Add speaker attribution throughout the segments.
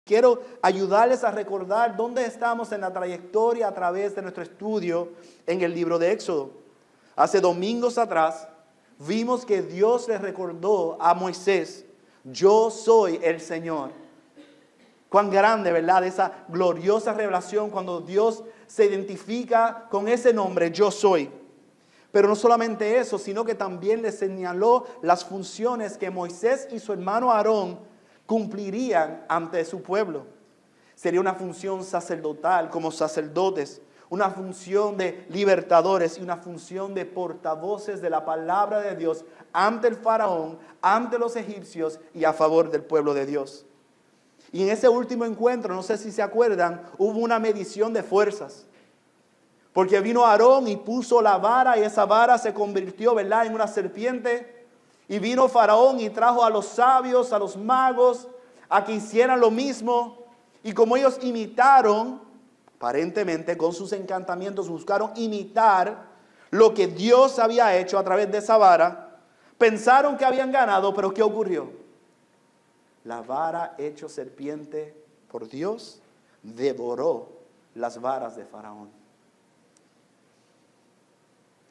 Speaker 1: quiero ayudarles a recordar dónde estamos en la trayectoria a través de nuestro estudio en el libro de Éxodo. Hace domingos atrás vimos que Dios le recordó a Moisés: yo soy el Señor. Cuán grande, ¿verdad? Esa gloriosa revelación cuando Dios se identifica con ese nombre, yo soy. Pero no solamente eso, sino que también le señaló las funciones que Moisés y su hermano Aarón cumplirían ante su pueblo. Sería una función sacerdotal como sacerdotes, una función de libertadores y una función de portavoces de la palabra de Dios ante el faraón, ante los egipcios y a favor del pueblo de Dios. Y en ese último encuentro, no sé si se acuerdan, hubo una medición de fuerzas. Porque vino Aarón y puso la vara y esa vara se convirtió, ¿verdad?, en una serpiente. Y vino Faraón y trajo a los sabios, a los magos, a que hicieran lo mismo. Y como ellos imitaron, aparentemente con sus encantamientos buscaron imitar lo que Dios había hecho a través de esa vara, pensaron que habían ganado, pero ¿qué ocurrió? La vara hecho serpiente por Dios devoró las varas de Faraón.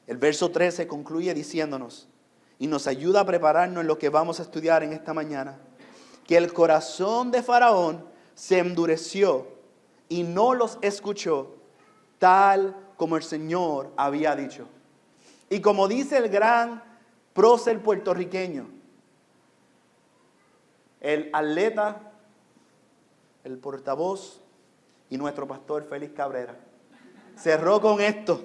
Speaker 1: El verso 13 concluye diciéndonos, y nos ayuda a prepararnos en lo que vamos a estudiar en esta mañana, que el corazón de Faraón se endureció y no los escuchó, tal como el Señor había dicho. Y como dice el gran prócer puertorriqueño, el atleta, el portavoz y nuestro pastor Félix Cabrera, cerró con esto.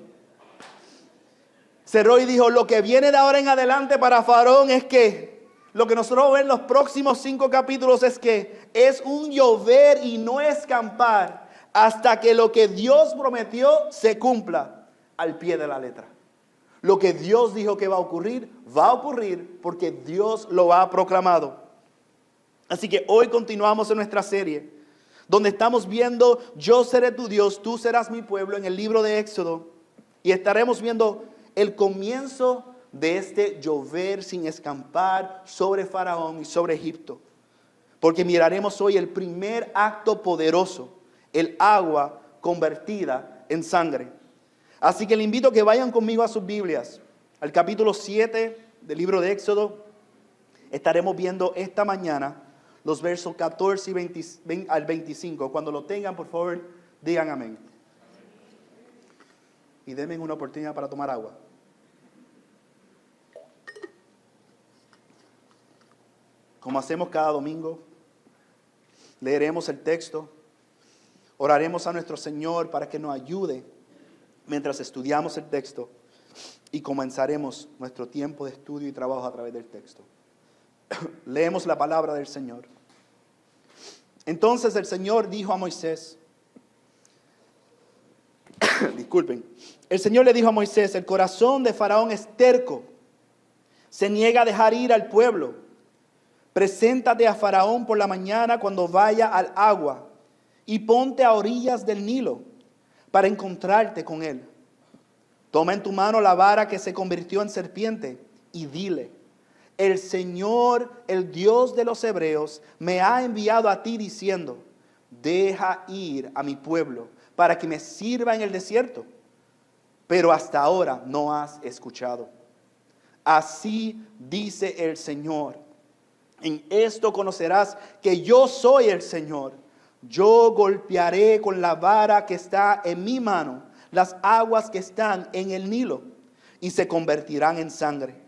Speaker 1: Cerró y dijo, lo que viene de ahora en adelante para Faraón es que, lo que nosotros vemos en los próximos 5 capítulos es que es un llover y no escampar hasta que lo que Dios prometió se cumpla al pie de la letra. Lo que Dios dijo que va a ocurrir porque Dios lo ha proclamado. Así que hoy continuamos en nuestra serie, donde estamos viendo, yo seré tu Dios, tú serás mi pueblo, en el libro de Éxodo. Y estaremos viendo el comienzo de este llover sin escampar sobre Faraón y sobre Egipto. Porque miraremos hoy el primer acto poderoso, el agua convertida en sangre. Así que le invito a que vayan conmigo a sus Biblias, al capítulo 7 del libro de Éxodo. Estaremos viendo esta mañana los versos 14 y al 25. Cuando lo tengan, por favor, digan amén. Y denme una oportunidad para tomar agua. Como hacemos cada domingo, leeremos el texto, oraremos a nuestro Señor para que nos ayude mientras estudiamos el texto y comenzaremos nuestro tiempo de estudio y trabajo a través del texto. Leemos la palabra del Señor. Entonces el Señor dijo a Moisés, disculpen, el Señor le dijo a Moisés, el corazón de Faraón es terco, se niega a dejar ir al pueblo. Preséntate a Faraón por la mañana cuando vaya al agua y ponte a orillas del Nilo para encontrarte con él. Toma en tu mano la vara que se convirtió en serpiente y dile, el Señor, el Dios de los hebreos, me ha enviado a ti diciendo, deja ir a mi pueblo para que me sirva en el desierto. Pero hasta ahora no has escuchado. Así dice el Señor. En esto conocerás que yo soy el Señor. Yo golpearé con la vara que está en mi mano las aguas que están en el Nilo y se convertirán en sangre.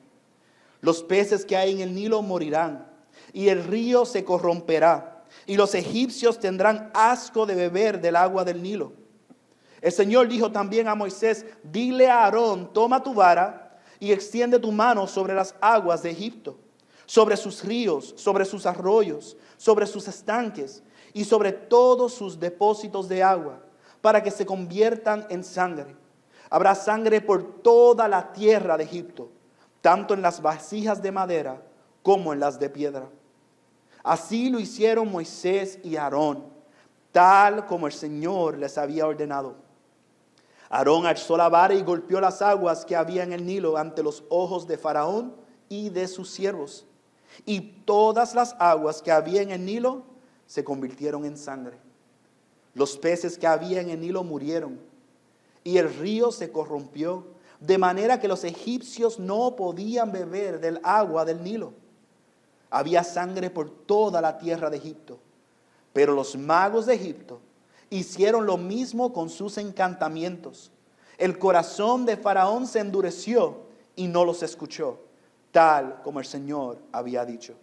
Speaker 1: Los peces que hay en el Nilo morirán y el río se corromperá y los egipcios tendrán asco de beber del agua del Nilo. El Señor dijo también a Moisés, dile a Aarón, toma tu vara y extiende tu mano sobre las aguas de Egipto, sobre sus ríos, sobre sus arroyos, sobre sus estanques y sobre todos sus depósitos de agua, para que se conviertan en sangre. Habrá sangre por toda la tierra de Egipto, tanto en las vasijas de madera como en las de piedra. Así lo hicieron Moisés y Aarón, tal como el Señor les había ordenado. Aarón alzó la vara y golpeó las aguas que había en el Nilo ante los ojos de Faraón y de sus siervos. Y todas las aguas que había en el Nilo se convirtieron en sangre. Los peces que había en el Nilo murieron y el río se corrompió, de manera que los egipcios no podían beber del agua del Nilo. Había sangre por toda la tierra de Egipto, pero los magos de Egipto hicieron lo mismo con sus encantamientos. El corazón de Faraón se endureció y no los escuchó, tal como el Señor había dicho.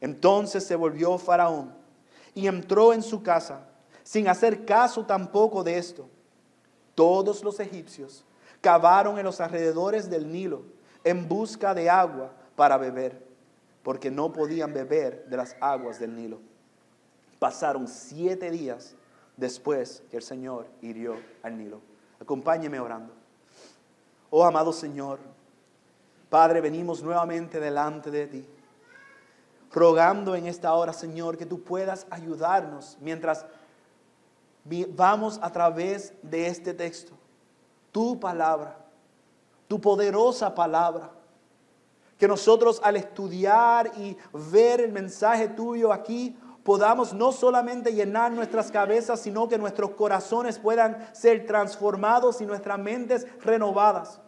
Speaker 1: Entonces se volvió Faraón y entró en su casa, sin hacer caso tampoco de esto. Todos los egipcios cavaron en los alrededores del Nilo en busca de agua para beber, porque no podían beber de las aguas del Nilo. Pasaron 7 días después que el Señor hirió al Nilo. Acompáñeme orando. Oh amado Señor, Padre, venimos nuevamente delante de ti, rogando en esta hora, Señor, que tú puedas ayudarnos mientras vamos a través de este texto. Tu palabra, tu poderosa palabra, que nosotros al estudiar y ver el mensaje tuyo aquí, podamos no solamente llenar nuestras cabezas, sino que nuestros corazones puedan ser transformados y nuestras mentes renovadas.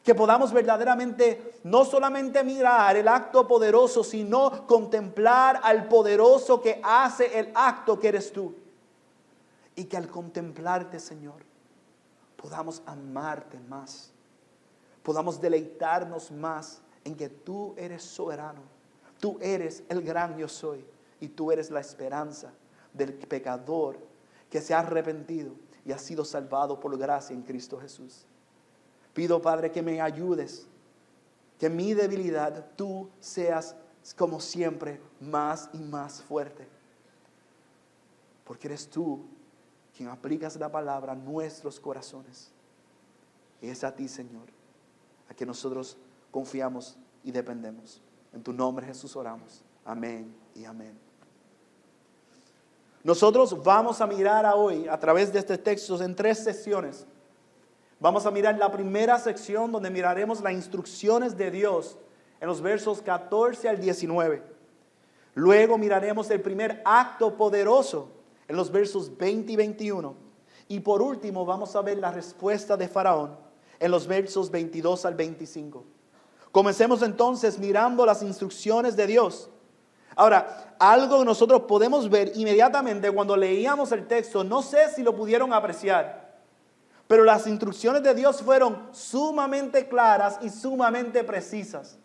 Speaker 1: Que podamos verdaderamente no solamente mirar el acto poderoso, sino contemplar al poderoso que hace el acto que eres tú. Y que al contemplarte, Señor, podamos amarte más. Podamos deleitarnos más en que tú eres soberano. Tú eres el gran yo soy. Y tú eres la esperanza del pecador que se ha arrepentido y ha sido salvado por gracia en Cristo Jesús. Pido, Padre, que me ayudes, que en mi debilidad tú seas como siempre más y más fuerte. Porque eres tú quien aplicas la palabra a nuestros corazones. Y es a ti, Señor, a que nosotros confiamos y dependemos. En tu nombre, Jesús, oramos. Amén y amén. Nosotros vamos a mirar hoy a través de este texto en 3 secciones. Vamos a mirar la primera sección donde miraremos las instrucciones de Dios en los versos 14 al 19. Luego miraremos el primer acto poderoso en los versos 20 y 21. Y por último vamos a ver la respuesta de Faraón en los versos 22 al 25. Comencemos entonces mirando las instrucciones de Dios. Ahora, algo que nosotros podemos ver inmediatamente cuando leíamos el texto, no sé si lo pudieron apreciar, pero las instrucciones de Dios fueron sumamente claras y sumamente precisas.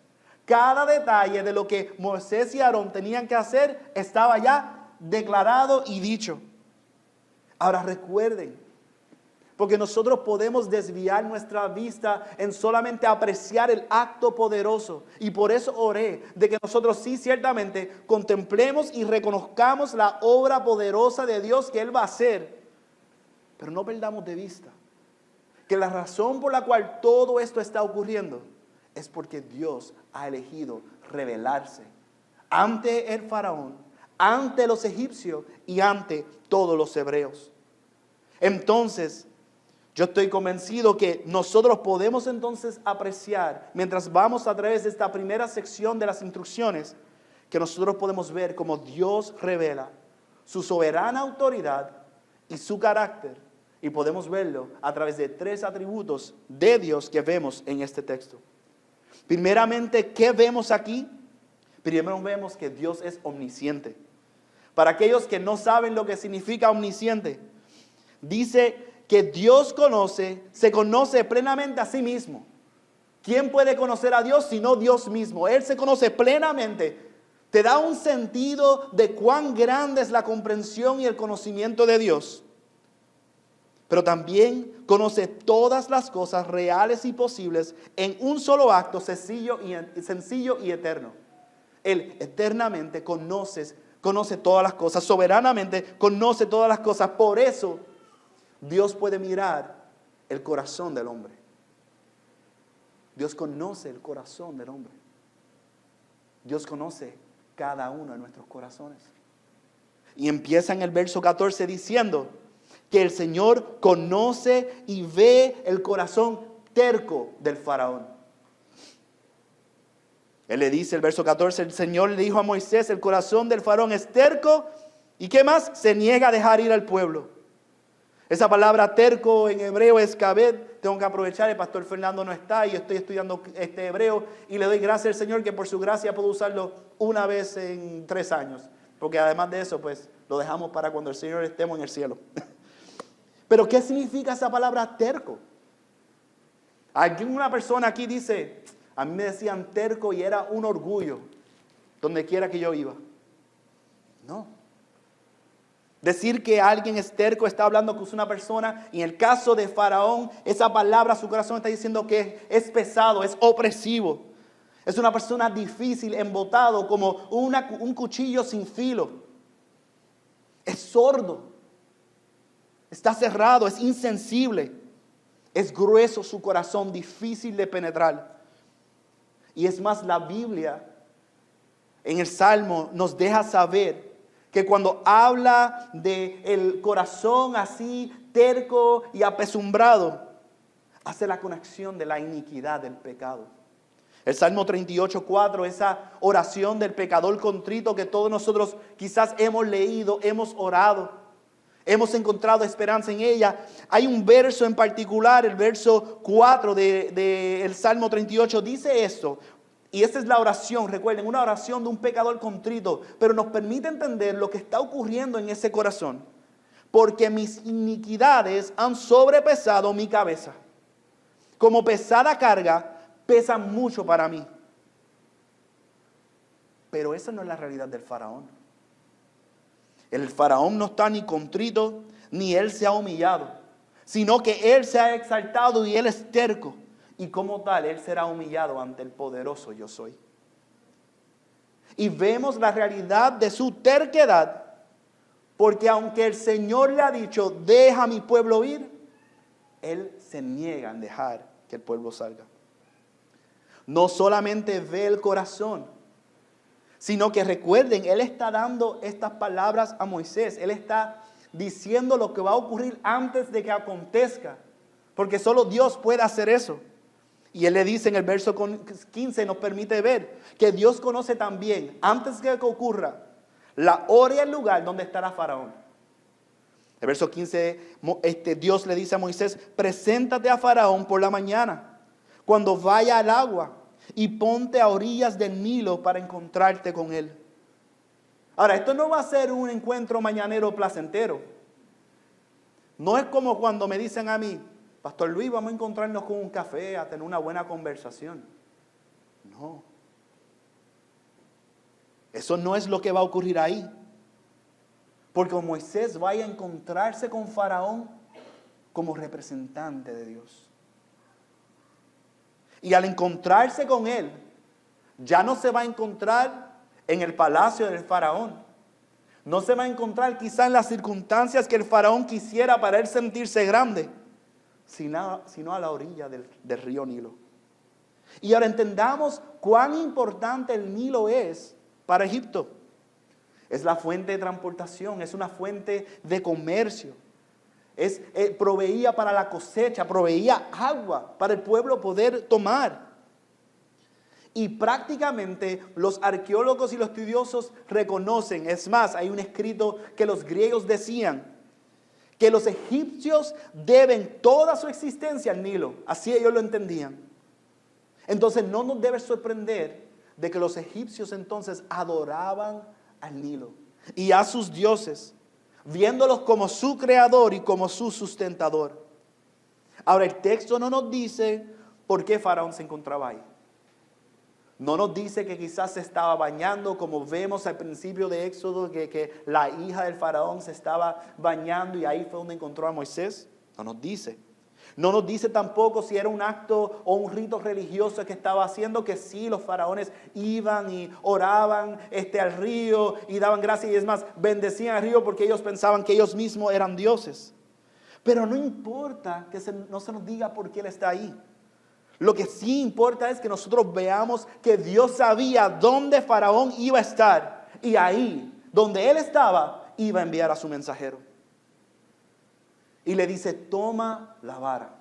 Speaker 1: Cada detalle de lo que Moisés y Aarón tenían que hacer estaba ya declarado y dicho. Ahora recuerden, porque nosotros podemos desviar nuestra vista en solamente apreciar el acto poderoso. Y por eso oré de que nosotros sí ciertamente contemplemos y reconozcamos la obra poderosa de Dios que Él va a hacer. Pero no perdamos de vista que la razón por la cual todo esto está ocurriendo es porque Dios ha elegido revelarse ante el faraón, ante los egipcios y ante todos los hebreos. Entonces, yo estoy convencido que nosotros podemos entonces apreciar, mientras vamos a través de esta primera sección de las instrucciones, que nosotros podemos ver cómo Dios revela su soberana autoridad y su carácter. Y podemos verlo a través de 3 atributos de Dios que vemos en este texto. Primeramente, ¿qué vemos aquí? Primero vemos que Dios es omnisciente. Para aquellos que no saben lo que significa omnisciente, dice que Dios se conoce plenamente a sí mismo. ¿Quién puede conocer a Dios sino Dios mismo? Él se conoce plenamente. Te da un sentido de cuán grande es la comprensión y el conocimiento de Dios. Pero también conoce todas las cosas reales y posibles en un solo acto sencillo y eterno. Él eternamente conoce todas las cosas, soberanamente conoce todas las cosas. Por eso Dios puede mirar el corazón del hombre. Dios conoce el corazón del hombre. Dios conoce cada uno de nuestros corazones. Y empieza en el verso 14 diciendo que el Señor conoce y ve el corazón terco del faraón. Él le dice, el verso 14, el Señor le dijo a Moisés, el corazón del faraón es terco ¿Y qué más? Se niega a dejar ir al pueblo. Esa palabra terco en hebreo es kabed. Tengo que aprovechar, el pastor Fernando no está y yo estoy estudiando este hebreo y le doy gracias al Señor que por su gracia puedo usarlo una vez en 3 años. Porque además de eso, pues lo dejamos para cuando el Señor estemos en el cielo. Pero ¿qué significa esa palabra terco? Una persona aquí dice, a mí me decían terco y era un orgullo donde quiera que yo iba. No. Decir que alguien es terco está hablando que es una persona, y en el caso de Faraón, esa palabra, su corazón está diciendo que es pesado, es opresivo. Es una persona difícil, embotado, como un cuchillo sin filo. Es sordo, está cerrado, es insensible, es grueso su corazón, difícil de penetrar. Y es más, la Biblia en el Salmo nos deja saber que cuando habla de el corazón así terco y apesumbrado, hace la conexión de la iniquidad del pecado. El Salmo 38:4, esa oración del pecador contrito que todos nosotros quizás hemos leído, hemos orado, hemos encontrado esperanza en ella. Hay un verso en particular, el verso 4 del Salmo 38, dice esto. Y esta es la oración, recuerden, una oración de un pecador contrito, pero nos permite entender lo que está ocurriendo en ese corazón. Porque mis iniquidades han sobrepesado mi cabeza. Como pesada carga, pesan mucho para mí. Pero esa no es la realidad del faraón. El faraón no está ni contrito, ni él se ha humillado, sino que él se ha exaltado y él es terco. Y como tal, él será humillado ante el poderoso yo soy. Y vemos la realidad de su terquedad, porque aunque el Señor le ha dicho, deja a mi pueblo ir, él se niega en dejar que el pueblo salga. No solamente ve el corazón, sino que recuerden, él está dando estas palabras a Moisés. Él está diciendo lo que va a ocurrir antes de que acontezca, porque solo Dios puede hacer eso. Y él le dice en el verso 15, nos permite ver que Dios conoce también, antes de que ocurra, la hora y el lugar donde estará Faraón. El verso 15, Dios le dice a Moisés, preséntate a Faraón por la mañana, cuando vaya al agua, y ponte a orillas del Nilo para encontrarte con él. Ahora, esto no va a ser un encuentro mañanero placentero. No es como cuando me dicen a mí, Pastor Luis, vamos a encontrarnos con un café, a tener una buena conversación. No. Eso no es lo que va a ocurrir ahí. Porque Moisés vaya a encontrarse con Faraón como representante de Dios. Y al encontrarse con él, ya no se va a encontrar en el palacio del Faraón. No se va a encontrar quizá en las circunstancias que el Faraón quisiera para él sentirse grande, sino a la orilla del río Nilo. Y ahora entendamos cuán importante el Nilo es para Egipto. Es la fuente de transportación, es una fuente de comercio. Proveía para la cosecha, proveía agua para el pueblo poder tomar. Y prácticamente los arqueólogos y los estudiosos reconocen, es más, hay un escrito que los griegos decían, que los egipcios deben toda su existencia al Nilo. Así ellos lo entendían. Entonces no nos debe sorprender de que los egipcios entonces adoraban al Nilo y a sus dioses, viéndolos como su creador y como su sustentador. Ahora el texto no nos dice por qué Faraón se encontraba ahí. No nos dice que quizás se estaba bañando, como vemos al principio de Éxodo, que la hija del faraón se estaba bañando y ahí fue donde encontró a Moisés. No nos dice. No nos dice tampoco si era un acto o un rito religioso que estaba haciendo, que sí, los faraones iban y oraban al río y daban gracias y es más, bendecían al río porque ellos pensaban que ellos mismos eran dioses. Pero no importa que no se nos diga por qué él está ahí. Lo que sí importa es que nosotros veamos que Dios sabía dónde Faraón iba a estar. Y ahí, donde él estaba, iba a enviar a su mensajero. Y le dice, toma la vara.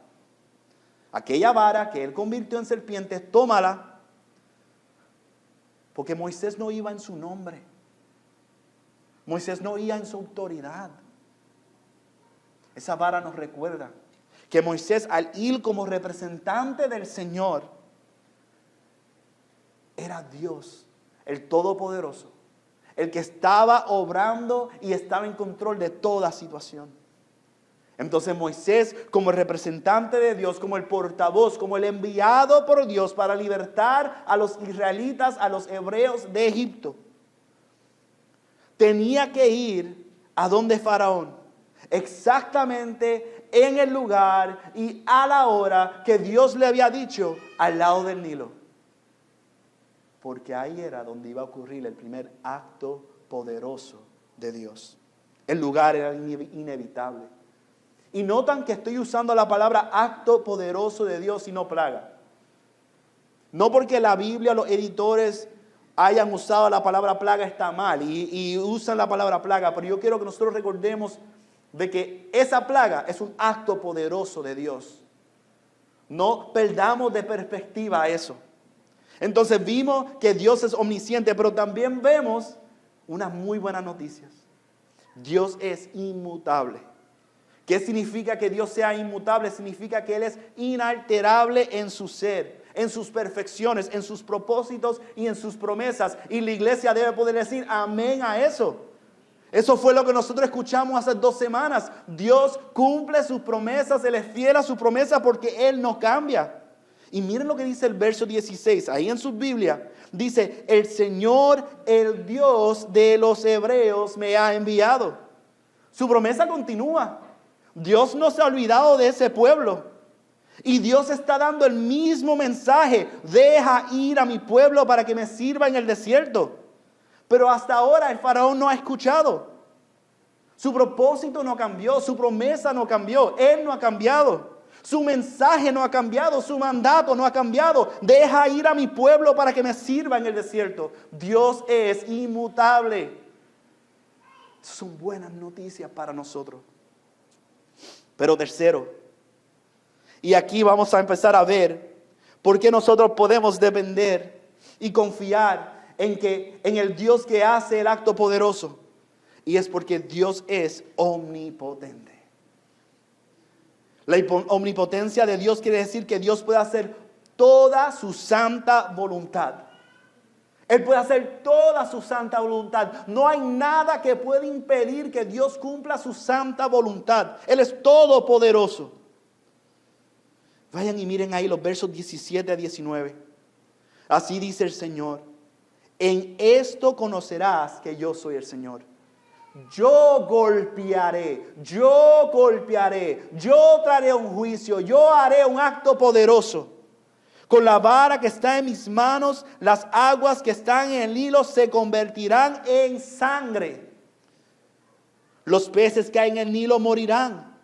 Speaker 1: Aquella vara que él convirtió en serpiente, tómala. Porque Moisés no iba en su nombre. Moisés no oía en su autoridad. Esa vara nos recuerda que Moisés, al ir como representante del Señor, era Dios, el Todopoderoso, el que estaba obrando y estaba en control de toda situación. Entonces Moisés, como el representante de Dios, como el portavoz, como el enviado por Dios para libertar a los israelitas, a los hebreos de Egipto, tenía que ir a donde Faraón, exactamente en el lugar y a la hora que Dios le había dicho, al lado del Nilo. Porque ahí era donde iba a ocurrir el primer acto poderoso de Dios. El lugar era inevitable. Y notan que estoy usando la palabra acto poderoso de Dios y no plaga. No porque la Biblia, los editores hayan usado la palabra plaga está mal y usan la palabra plaga, pero yo quiero que nosotros recordemos de que esa plaga es un acto poderoso de Dios. No perdamos de perspectiva eso. Entonces vimos que Dios es omnisciente, pero también vemos unas muy buenas noticias. Dios es inmutable. ¿Qué significa que Dios sea inmutable? Significa que Él es inalterable en su ser, en sus perfecciones, en sus propósitos y en sus promesas. Y la iglesia debe poder decir amén a eso. Eso fue lo que nosotros escuchamos hace 2 semanas. Dios cumple sus promesas, Él es fiel a su promesa porque Él no cambia. Y miren lo que dice el verso 16, ahí en su Biblia. Dice, el Señor, el Dios de los hebreos me ha enviado. Su promesa continúa. Dios no se ha olvidado de ese pueblo. Y Dios está dando el mismo mensaje. Deja ir a mi pueblo para que me sirva en el desierto. Pero hasta ahora el faraón no ha escuchado. Su propósito no cambió. Su promesa no cambió. Él no ha cambiado. Su mensaje no ha cambiado. Su mandato no ha cambiado. Deja ir a mi pueblo para que me sirva en el desierto. Dios es inmutable. Son buenas noticias para nosotros. Pero tercero, y aquí vamos a empezar a ver por qué nosotros podemos depender y confiar en el Dios que hace el acto poderoso. Y es porque Dios es omnipotente. La omnipotencia de Dios quiere decir que Dios puede hacer toda su santa voluntad. Él puede hacer toda su santa voluntad. No hay nada que pueda impedir que Dios cumpla su santa voluntad. Él es todopoderoso. Vayan y miren ahí los versos 17 a 19. Así dice el Señor. En esto conocerás que yo soy el Señor. Yo golpearé, yo traeré un juicio, yo haré un acto poderoso. Con la vara que está en mis manos, las aguas que están en el Nilo se convertirán en sangre. Los peces que hay en el Nilo morirán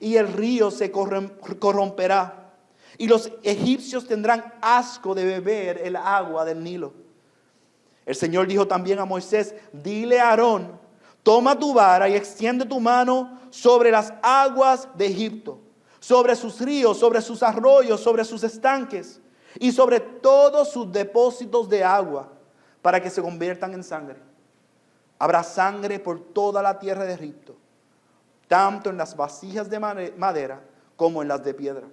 Speaker 1: y el río se corromperá. Y los egipcios tendrán asco de beber el agua del Nilo. El Señor dijo también a Moisés, dile a Aarón, toma tu vara y extiende tu mano sobre las aguas de Egipto, sobre sus ríos, sobre sus arroyos, sobre sus estanques y sobre todos sus depósitos de agua, para que se conviertan en sangre. Habrá sangre por toda la tierra de Egipto, tanto en las vasijas de madera como en las de piedra.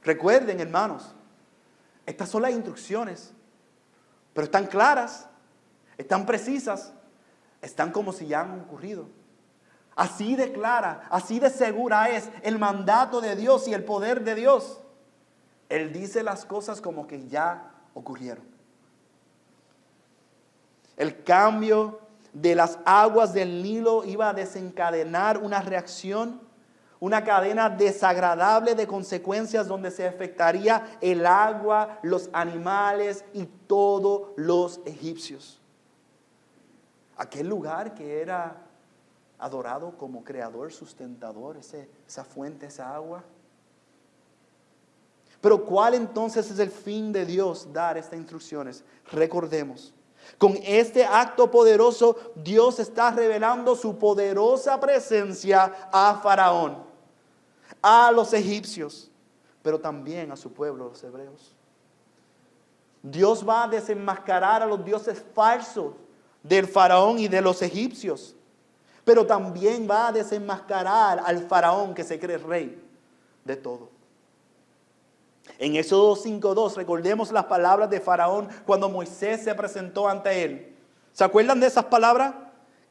Speaker 1: Recuerden, hermanos, estas son las instrucciones, pero están claras, están precisas, están como si ya han ocurrido. Así de clara, así de segura es el mandato de Dios y el poder de Dios. Él dice las cosas como que ya ocurrieron. El cambio de las aguas del Nilo iba a desencadenar una reacción, una cadena desagradable de consecuencias donde se afectaría el agua, los animales y todos los egipcios. Aquel lugar que era adorado como creador, sustentador, esa fuente, esa agua. Pero ¿cuál entonces es el fin de Dios dar estas instrucciones? Recordemos, con este acto poderoso Dios está revelando su poderosa presencia a Faraón, a los egipcios, pero también a su pueblo, los hebreos. Dios va a desenmascarar a los dioses falsos del faraón y de los egipcios, pero también va a desenmascarar al faraón que se cree rey de todo. En Éxodo 5:2, recordemos las palabras de Faraón cuando Moisés se presentó ante él. ¿Se acuerdan de esas palabras?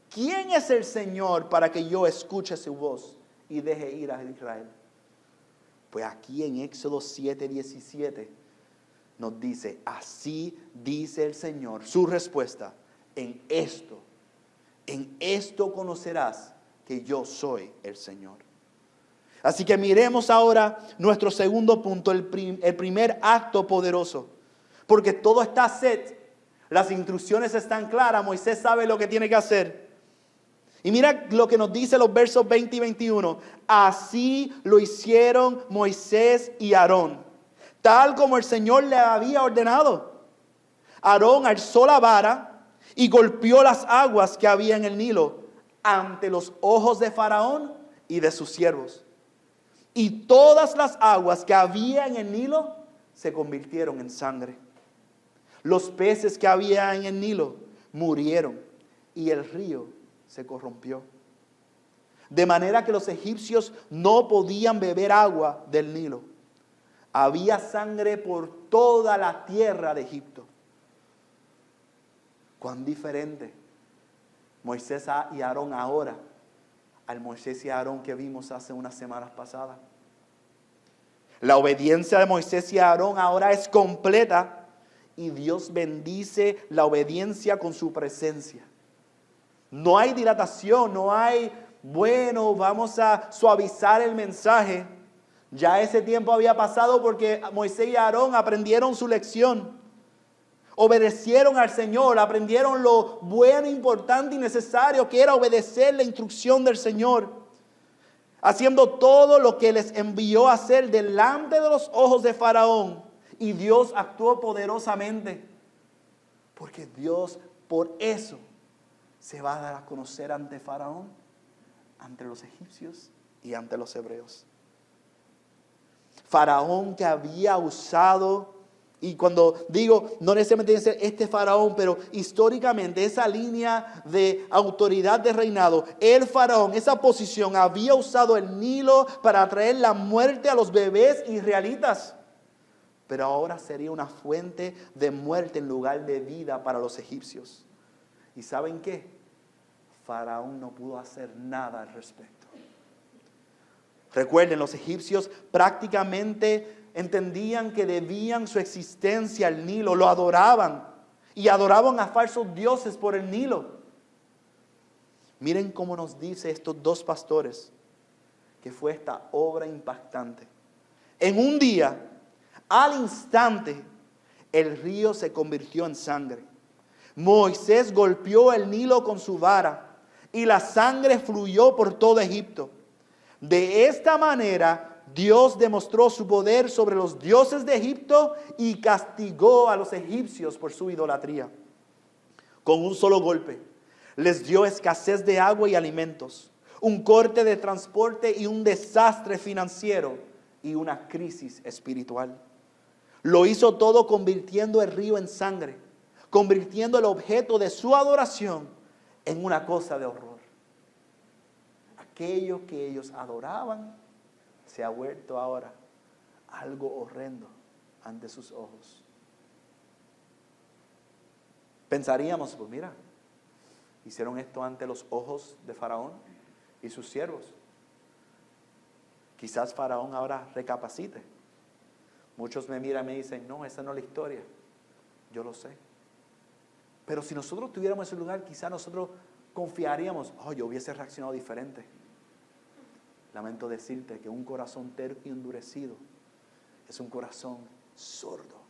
Speaker 1: ¿Quién es el Señor para que yo escuche su voz y deje ir a Israel? Pues aquí en Éxodo 7:17 nos dice, así dice el Señor, su respuesta, en esto conocerás que yo soy el Señor. Así que miremos ahora nuestro segundo punto, el primer acto poderoso. Porque todo está set, las instrucciones están claras, Moisés sabe lo que tiene que hacer. Y mira lo que nos dice los versos 20 y 21. Así lo hicieron Moisés y Aarón, tal como el Señor le había ordenado. Aarón alzó la vara y golpeó las aguas que había en el Nilo ante los ojos de Faraón y de sus siervos. Y todas las aguas que había en el Nilo se convirtieron en sangre. Los peces que había en el Nilo murieron y el río se corrompió. De manera que los egipcios no podían beber agua del Nilo. Había sangre por toda la tierra de Egipto. Cuán diferente Moisés y Aarón ahora al Moisés y Aarón que vimos hace unas semanas pasadas. La obediencia de Moisés y Aarón ahora es completa y Dios bendice la obediencia con su presencia. No hay dilatación, no hay, bueno, vamos a suavizar el mensaje. Ya ese tiempo había pasado porque Moisés y Aarón aprendieron su lección. Obedecieron al Señor, aprendieron lo bueno, importante y necesario que era obedecer la instrucción del Señor, haciendo todo lo que les envió a hacer delante de los ojos de Faraón. Y Dios actuó poderosamente, porque Dios por eso se va a dar a conocer ante Faraón, ante los egipcios y ante los hebreos. Faraón que había usado, y cuando digo, no necesariamente tiene que ser este faraón, pero históricamente esa línea de autoridad de reinado, el faraón, esa posición había usado el Nilo para traer la muerte a los bebés israelitas. Pero ahora sería una fuente de muerte en lugar de vida para los egipcios. ¿Y saben qué? Faraón no pudo hacer nada al respecto. Recuerden, los egipcios prácticamente entendían que debían su existencia al Nilo, lo adoraban y adoraban a falsos dioses por el Nilo. Miren cómo nos dice estos dos pastores que fue esta obra impactante. En un día, al instante, el río se convirtió en sangre. Moisés golpeó el Nilo con su vara y la sangre fluyó por todo Egipto. De esta manera, Dios demostró su poder sobre los dioses de Egipto y castigó a los egipcios por su idolatría. Con un solo golpe, les dio escasez de agua y alimentos, un corte de transporte y un desastre financiero y una crisis espiritual. Lo hizo todo convirtiendo el río en sangre, convirtiendo el objeto de su adoración en una cosa de horror. Aquello que ellos adoraban se ha vuelto ahora algo horrendo ante sus ojos. Pensaríamos, pues mira, hicieron esto ante los ojos de Faraón y sus siervos. Quizás Faraón ahora recapacite. Muchos me miran y me dicen, no, esa no es la historia. Yo lo sé. Pero si nosotros estuviéramos en ese lugar, quizás nosotros confiaríamos, yo hubiese reaccionado diferente. Lamento decirte que un corazón terco y endurecido es un corazón sordo.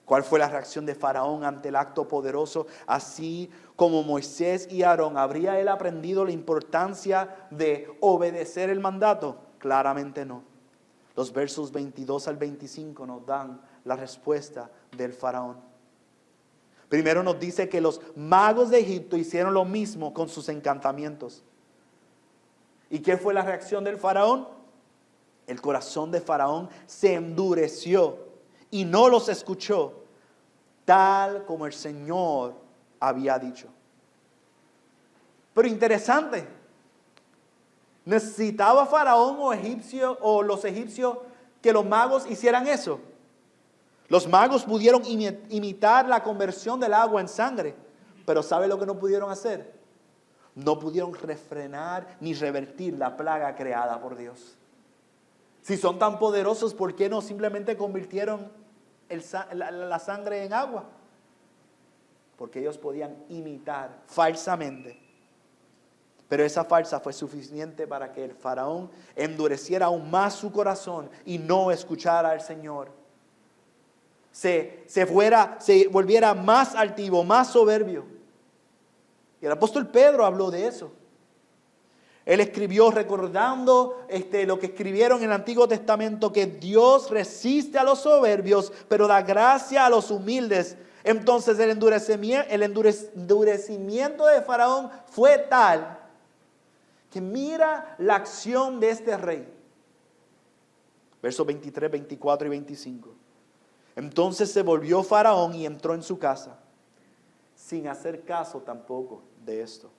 Speaker 1: ¿Cuál fue la reacción de Faraón ante el acto poderoso? Así como Moisés y Aarón, ¿habría él aprendido la importancia de obedecer el mandato? Claramente no. Los versos 22 al 25 nos dan la respuesta del Faraón. Primero nos dice que los magos de Egipto hicieron lo mismo con sus encantamientos. ¿Y qué fue la reacción del Faraón? El corazón de Faraón se endureció y no los escuchó, tal como el Señor había dicho. Pero interesante, ¿necesitaba Faraón o los egipcios que los magos hicieran eso? Los magos pudieron imitar la conversión del agua en sangre, pero ¿sabe lo que no pudieron hacer? No pudieron refrenar ni revertir la plaga creada por Dios. Si son tan poderosos, ¿por qué no simplemente convirtieron la sangre en agua? Porque ellos podían imitar falsamente. Pero esa farsa fue suficiente para que el faraón endureciera aún más su corazón y no escuchara al Señor. Se volviera más altivo, más soberbio. Y el apóstol Pedro habló de eso. Él escribió recordando lo que escribieron en el Antiguo Testamento, que Dios resiste a los soberbios, pero da gracia a los humildes. Entonces el endurecimiento de Faraón fue tal que mira la acción de este rey. Versos 23, 24 y 25. Entonces se volvió Faraón y entró en su casa, sin hacer caso tampoco de esto.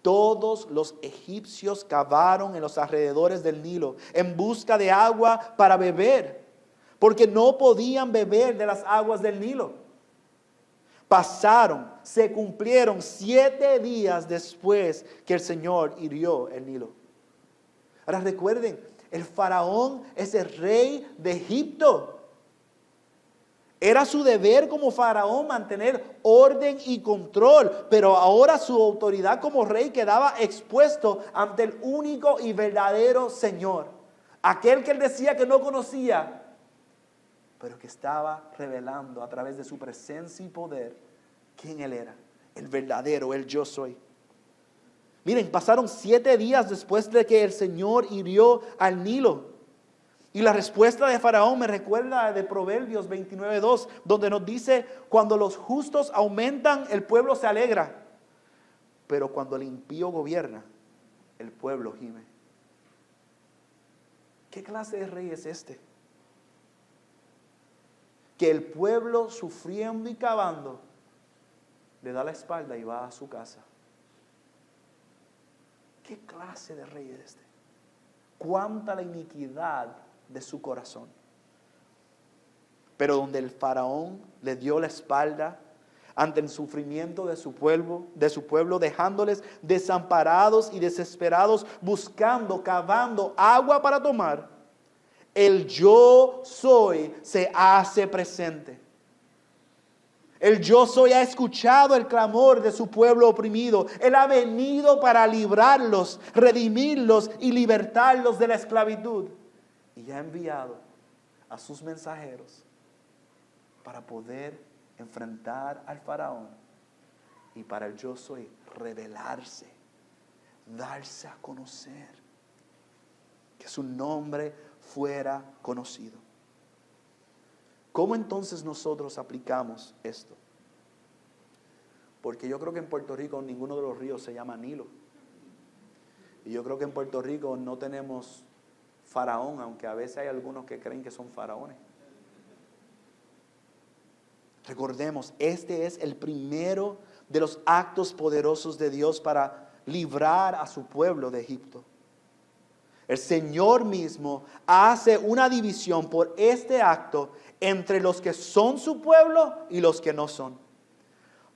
Speaker 1: Todos los egipcios cavaron en los alrededores del Nilo en busca de agua para beber, porque no podían beber de las aguas del Nilo. Se cumplieron 7 días después que el Señor hirió el Nilo. Ahora recuerden, el faraón es el rey de Egipto. Era su deber como faraón mantener orden y control, pero ahora su autoridad como rey quedaba expuesto ante el único y verdadero Señor. Aquel que él decía que no conocía, pero que estaba revelando a través de su presencia y poder quién él era, el verdadero, el yo soy. Miren, pasaron 7 días después de que el Señor hirió al Nilo. Y la respuesta de Faraón me recuerda de Proverbios 29:2, donde nos dice: cuando los justos aumentan, el pueblo se alegra, pero cuando el impío gobierna, el pueblo gime. ¿Qué clase de rey es este? Que el pueblo, sufriendo y cavando, le da la espalda y va a su casa. ¿Qué clase de rey es este? Cuánta la iniquidad de su corazón. Pero donde el faraón le dio la espalda ante el sufrimiento de su pueblo, dejándoles desamparados y desesperados, buscando, cavando agua para tomar, el yo soy se hace presente. El yo soy ha escuchado el clamor de su pueblo oprimido. Él ha venido para librarlos, redimirlos y libertarlos de la esclavitud. Y ha enviado a sus mensajeros para poder enfrentar al faraón y para el yo soy revelarse, darse a conocer, que su nombre fuera conocido. ¿Cómo entonces nosotros aplicamos esto? Porque yo creo que en Puerto Rico ninguno de los ríos se llama Nilo. Y yo creo que en Puerto Rico no tenemos faraón, aunque a veces hay algunos que creen que son faraones. Recordemos, este es el primero de los actos poderosos de Dios para librar a su pueblo de Egipto. El Señor mismo hace una división por este acto entre los que son su pueblo y los que no son.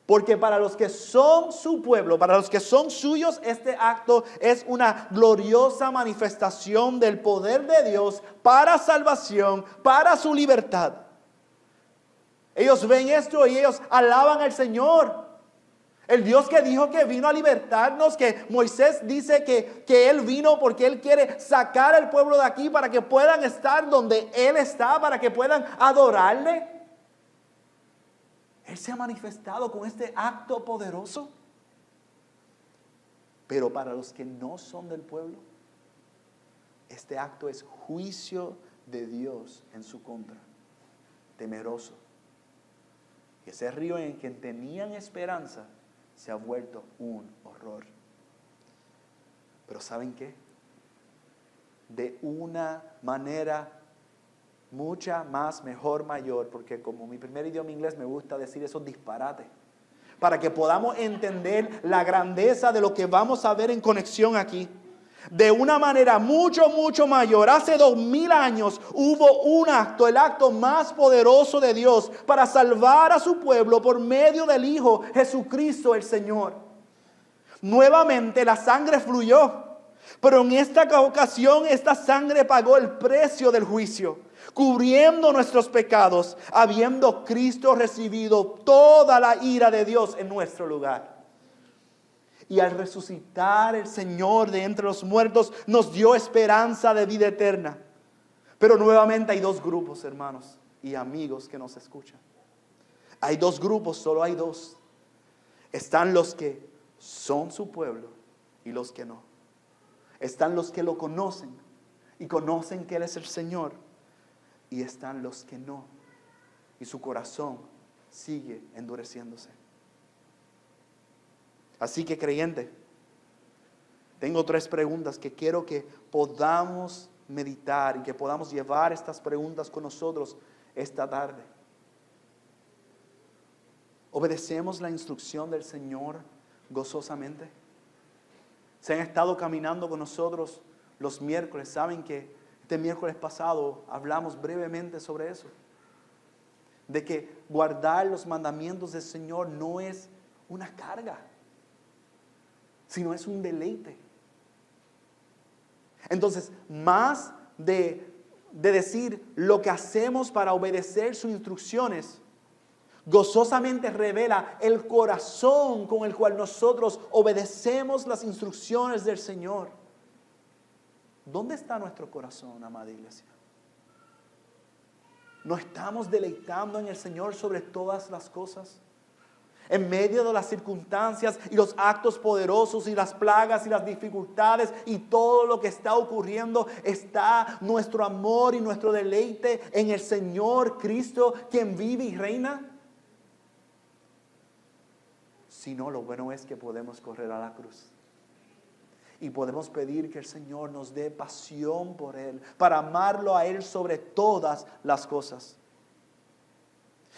Speaker 1: Porque para los que son su pueblo, para los que son suyos, este acto es una gloriosa manifestación del poder de Dios para salvación, para su libertad. Ellos ven esto y ellos alaban al Señor. El Dios que dijo que vino a libertarnos, que Moisés dice que Él vino porque Él quiere sacar al pueblo de aquí para que puedan estar donde Él está, para que puedan adorarle. Él se ha manifestado con este acto poderoso. Pero para los que no son del pueblo, este acto es juicio de Dios en su contra, temeroso. Ese río en el que tenían esperanza se ha vuelto un horror. Pero ¿saben qué? De una manera mucha más, mejor, mayor, porque como mi primer idioma inglés me gusta decir esos disparates. para que podamos entender la grandeza de lo que vamos a ver en conexión aquí. De una manera mucho mayor, hace 2000 años hubo un acto, el acto más poderoso de Dios para salvar a su pueblo por medio del Hijo Jesucristo el Señor. Nuevamente la sangre fluyó, pero en esta ocasión esta sangre pagó el precio del juicio, cubriendo nuestros pecados, habiendo Cristo recibido toda la ira de Dios en nuestro lugar. Y al resucitar el Señor de entre los muertos, nos dio esperanza de vida eterna. Pero nuevamente hay dos grupos, hermanos y amigos que nos escuchan. Hay dos grupos, solo hay dos. Están los que son su pueblo y los que no. Están los que lo conocen y conocen que Él es el Señor. Y están los que no. Y su corazón sigue endureciéndose. Así que, creyente, tengo 3 preguntas que quiero que podamos meditar y que podamos llevar estas preguntas con nosotros esta tarde. ¿Obedecemos la instrucción del Señor gozosamente? Se han estado caminando con nosotros los miércoles. Saben que este miércoles pasado hablamos brevemente sobre eso. De que guardar los mandamientos del Señor no es una carga, sino es un deleite. Entonces, más de decir lo que hacemos para obedecer sus instrucciones, gozosamente revela el corazón con el cual nosotros obedecemos las instrucciones del Señor. ¿Dónde está nuestro corazón, amada iglesia? ¿Nos estamos deleitando en el Señor sobre todas las cosas? En medio de las circunstancias y los actos poderosos y las plagas y las dificultades y todo lo que está ocurriendo, está nuestro amor y nuestro deleite en el Señor Cristo, quien vive y reina. Si no, lo bueno es que podemos correr a la cruz. Y podemos pedir que el Señor nos dé pasión por Él, para amarlo a Él sobre todas las cosas.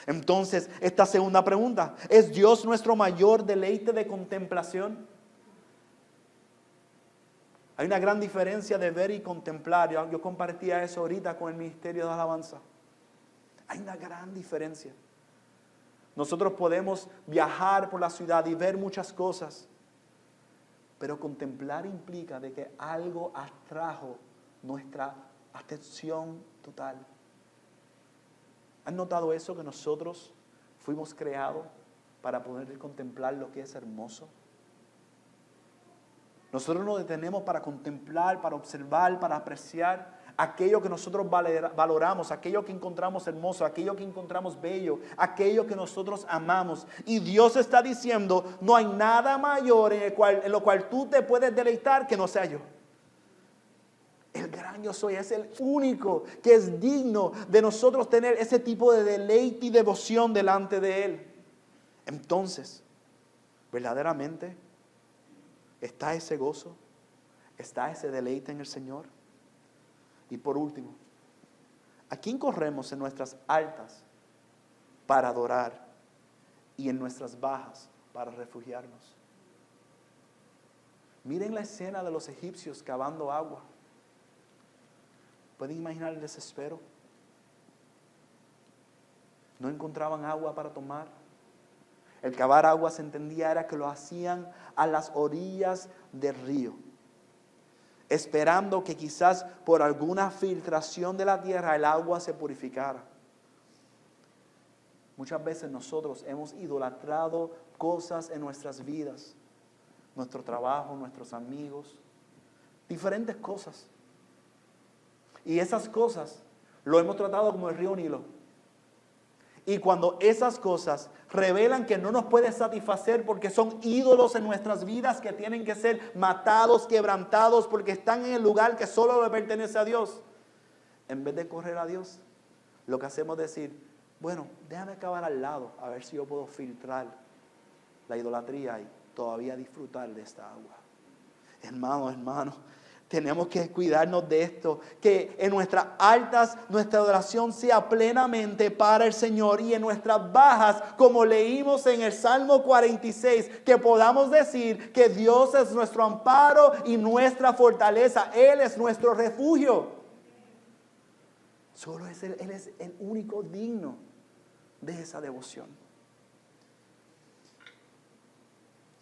Speaker 1: Entonces, esta segunda pregunta, ¿es Dios nuestro mayor deleite de contemplación? Hay una gran diferencia de ver y contemplar. Yo compartía eso ahorita con el Ministerio de Alabanza. Hay una gran diferencia. Nosotros podemos viajar por la ciudad y ver muchas cosas, pero contemplar implica de que algo atrajo nuestra atención total. ¿Han notado eso? Que nosotros fuimos creados para poder contemplar lo que es hermoso. Nosotros nos detenemos para contemplar, para observar, para apreciar aquello que nosotros valoramos, aquello que encontramos hermoso, aquello que encontramos bello, aquello que nosotros amamos. Y Dios está diciendo, no hay nada mayor en lo cual tú te puedes deleitar que no sea yo. El gran yo soy es el único que es digno de nosotros tener ese tipo de deleite y devoción delante de Él. Entonces, verdaderamente, ¿está ese gozo? ¿Está ese deleite en el Señor? Y por último, ¿a quién corremos en nuestras altas para adorar y en nuestras bajas para refugiarnos? Miren la escena de los egipcios cavando agua. ¿Pueden imaginar el desespero? No encontraban agua para tomar. El cavar agua se entendía era que lo hacían a las orillas del río, esperando que quizás por alguna filtración de la tierra el agua se purificara. Muchas veces nosotros hemos idolatrado cosas en nuestras vidas, nuestro trabajo, nuestros amigos, diferentes cosas. Y esas cosas lo hemos tratado como el río Nilo. Y cuando esas cosas revelan que no nos puede satisfacer porque son ídolos en nuestras vidas que tienen que ser matados, quebrantados, porque están en el lugar que solo le pertenece a Dios, en vez de correr a Dios, lo que hacemos es decir, bueno, déjame acabar al lado a ver si yo puedo filtrar la idolatría y todavía disfrutar de esta agua. Hermano, Tenemos que cuidarnos de esto, que en nuestras altas nuestra adoración sea plenamente para el Señor, y en nuestras bajas, como leímos en el Salmo 46, que podamos decir que Dios es nuestro amparo y nuestra fortaleza. Él es nuestro refugio. Solo Él es el único digno de esa devoción.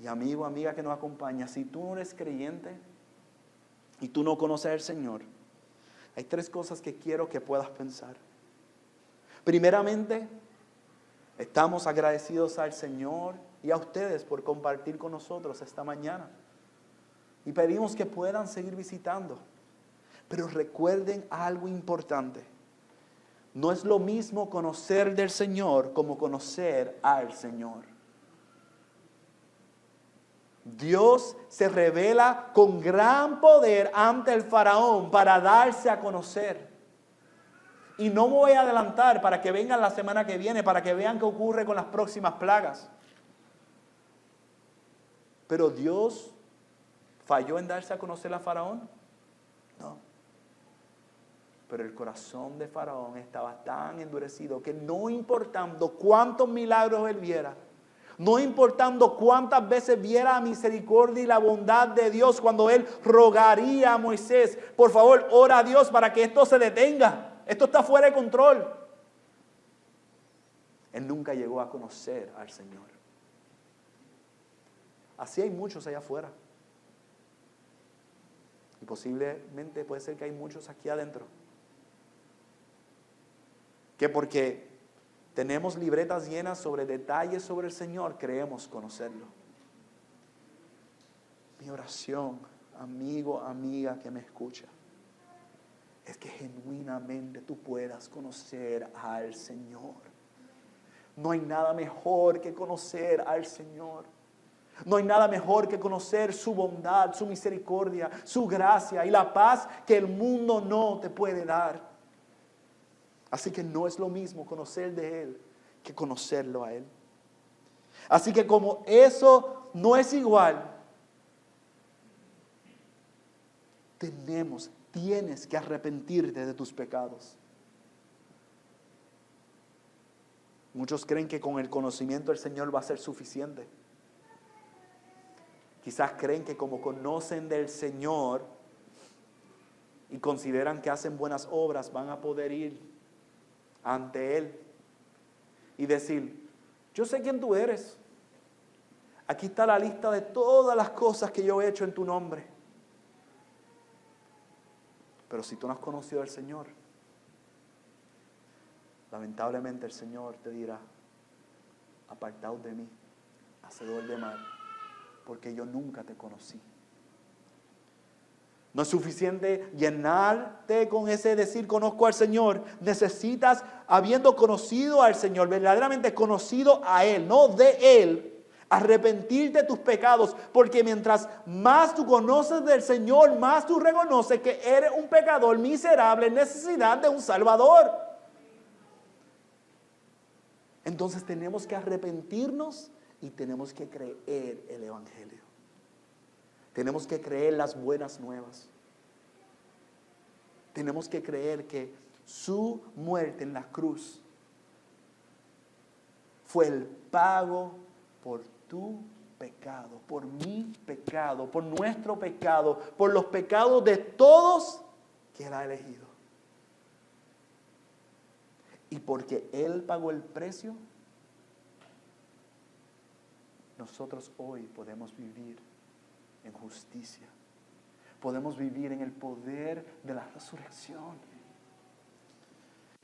Speaker 1: Y amigo, amiga que nos acompaña, si tú no eres creyente y tú no conoces al Señor, hay 3 cosas que quiero que puedas pensar. Primeramente, estamos agradecidos al Señor y a ustedes por compartir con nosotros esta mañana. Y pedimos que puedan seguir visitando. Pero recuerden algo importante. No es lo mismo conocer del Señor como conocer al Señor. Dios se revela con gran poder ante el faraón para darse a conocer. Y no me voy a adelantar para que vengan la semana que viene, para que vean qué ocurre con las próximas plagas. Pero Dios falló en darse a conocer a faraón. No. Pero el corazón de faraón estaba tan endurecido que no importando cuántos milagros él viera, no importando cuántas veces viera la misericordia y la bondad de Dios, cuando él rogaría a Moisés, por favor, ora a Dios para que esto se detenga. Esto está fuera de control. Él nunca llegó a conocer al Señor. Así hay muchos allá afuera. Y posiblemente puede ser que hay muchos aquí adentro. Que porque tenemos libretas llenas sobre detalles sobre el Señor, creemos conocerlo. Mi oración, amigo, amiga que me escucha, es que genuinamente tú puedas conocer al Señor. No hay nada mejor que conocer al Señor. No hay nada mejor que conocer su bondad, su misericordia, su gracia y la paz que el mundo no te puede dar. Así que no es lo mismo conocer de Él que conocerlo a Él. Así que como eso no es igual, tienes que arrepentirte de tus pecados. Muchos creen que con el conocimiento del Señor va a ser suficiente. Quizás creen que como conocen del Señor y consideran que hacen buenas obras, van a poder ir ante Él y decir: yo sé quién tú eres. Aquí está la lista de todas las cosas que yo he hecho en tu nombre. Pero si tú no has conocido al Señor, lamentablemente el Señor te dirá: apartaos de mí, hacedor de mal, porque yo nunca te conocí. No es suficiente llenarte con ese decir conozco al Señor. Necesitas, habiendo conocido al Señor, verdaderamente conocido a Él, no de Él, arrepentirte de tus pecados. Porque mientras más tú conoces del Señor, más tú reconoces que eres un pecador miserable en necesidad de un Salvador. Entonces tenemos que arrepentirnos y tenemos que creer el Evangelio. Tenemos que creer las buenas nuevas. Tenemos que creer que su muerte en la cruz fue el pago por tu pecado, por mi pecado, por nuestro pecado, por los pecados de todos que Él ha elegido. Y porque Él pagó el precio, nosotros hoy podemos vivir en justicia. Podemos vivir en el poder de la resurrección.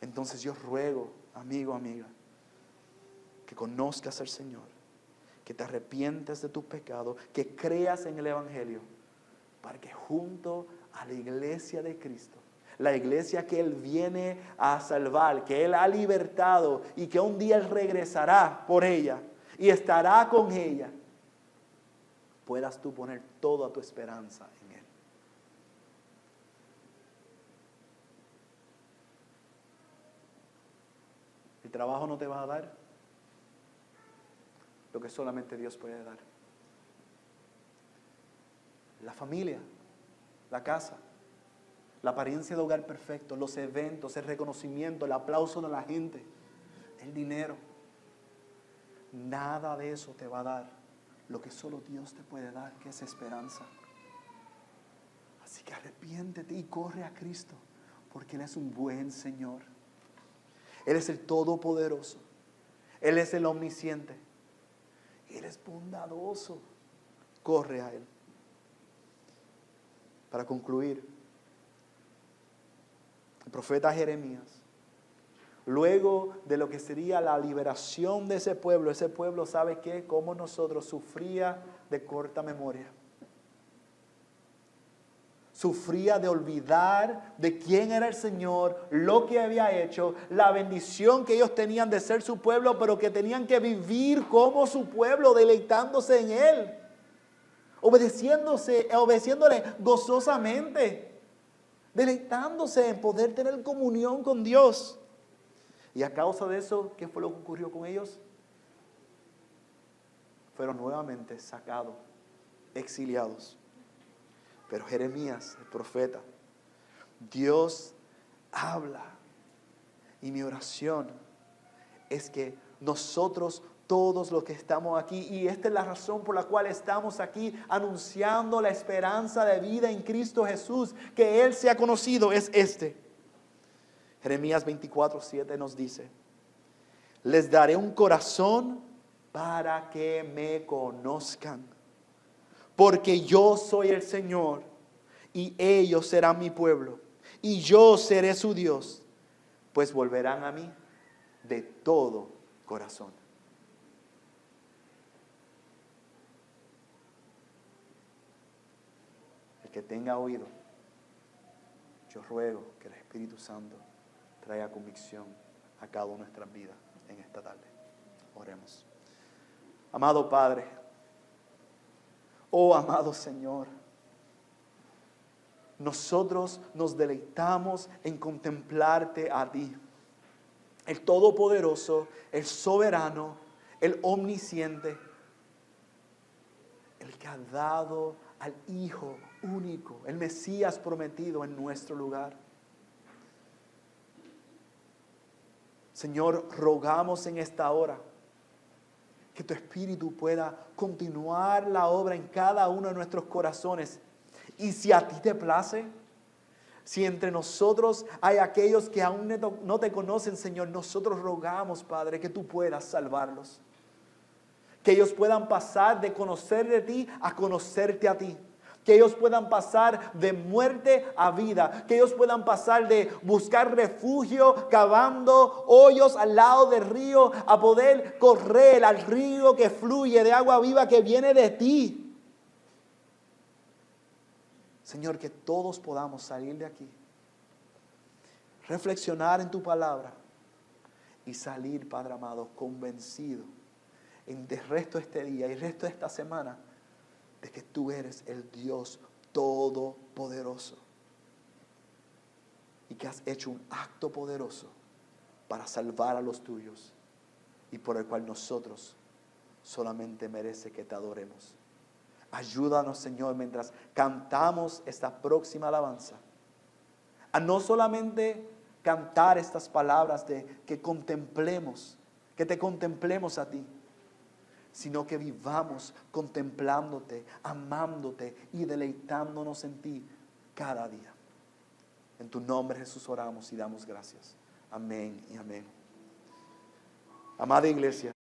Speaker 1: Entonces yo ruego, amigo, amiga, que conozcas al Señor, que te arrepientes de tus pecados, que creas en el Evangelio, para que junto a la iglesia de Cristo, la iglesia que Él viene a salvar, que Él ha libertado y que un día Él regresará por ella y estará con ella, puedas tú poner toda tu esperanza en Él. El trabajo no te va a dar lo que solamente Dios puede dar. La familia la casa, la apariencia de hogar perfecto, los eventos, el reconocimiento, el aplauso de la gente, el dinero. Nada de eso te va a dar lo que solo Dios te puede dar, que es esperanza. Así que arrepiéntete y corre a Cristo, porque Él es un buen Señor. Él es el Todopoderoso. Él es el Omnisciente. Él es bondadoso. Corre a Él. Para concluir, el profeta Jeremías, luego de lo que sería la liberación de ese pueblo, ¿sabe qué? Como nosotros sufría de corta memoria. Sufría de olvidar de quién era el Señor, lo que había hecho, la bendición que ellos tenían de ser su pueblo, pero que tenían que vivir como su pueblo, deleitándose en Él, obedeciéndole gozosamente, deleitándose en poder tener comunión con Dios. Y a causa de eso, ¿qué fue lo que ocurrió con ellos? Fueron nuevamente sacados, exiliados. Pero Jeremías, el profeta, Dios habla. Y mi oración es que nosotros, todos los que estamos aquí, y esta es la razón por la cual estamos aquí anunciando la esperanza de vida en Cristo Jesús, que Él se ha conocido, es este. Jeremías 24:7 nos dice: les daré un corazón para que me conozcan. Porque yo soy el Señor, y ellos serán mi pueblo, y yo seré su Dios, pues volverán a mí de todo corazón. El que tenga oído, yo ruego que el Espíritu Santo traiga convicción a cada una de nuestras vidas en esta tarde. Oremos. Amado Padre, oh amado Señor, nosotros nos deleitamos en contemplarte a ti, el Todopoderoso, el Soberano, el Omnisciente, el que ha dado al Hijo único, el Mesías prometido en nuestro lugar. Señor, rogamos en esta hora que tu Espíritu pueda continuar la obra en cada uno de nuestros corazones. Y si a ti te place, si entre nosotros hay aquellos que aún no te conocen, Señor, nosotros rogamos, Padre, que tú puedas salvarlos. Que ellos puedan pasar de conocer de ti a conocerte a ti. Que ellos puedan pasar de muerte a vida. Que ellos puedan pasar de buscar refugio, cavando hoyos al lado del río, a poder correr al río que fluye de agua viva que viene de ti. Señor, que todos podamos salir de aquí, reflexionar en tu palabra y salir, Padre amado, convencido en el resto de este día y el resto de esta semana de que tú eres el Dios Todopoderoso y que has hecho un acto poderoso para salvar a los tuyos y por el cual nosotros solamente merece que te adoremos. Ayúdanos, Señor, mientras cantamos esta próxima alabanza, a no solamente cantar estas palabras de que contemplemos, que te contemplemos a ti, sino que vivamos contemplándote, amándote y deleitándonos en ti cada día. En tu nombre, Jesús, oramos y damos gracias. Amén y amén. Amada iglesia.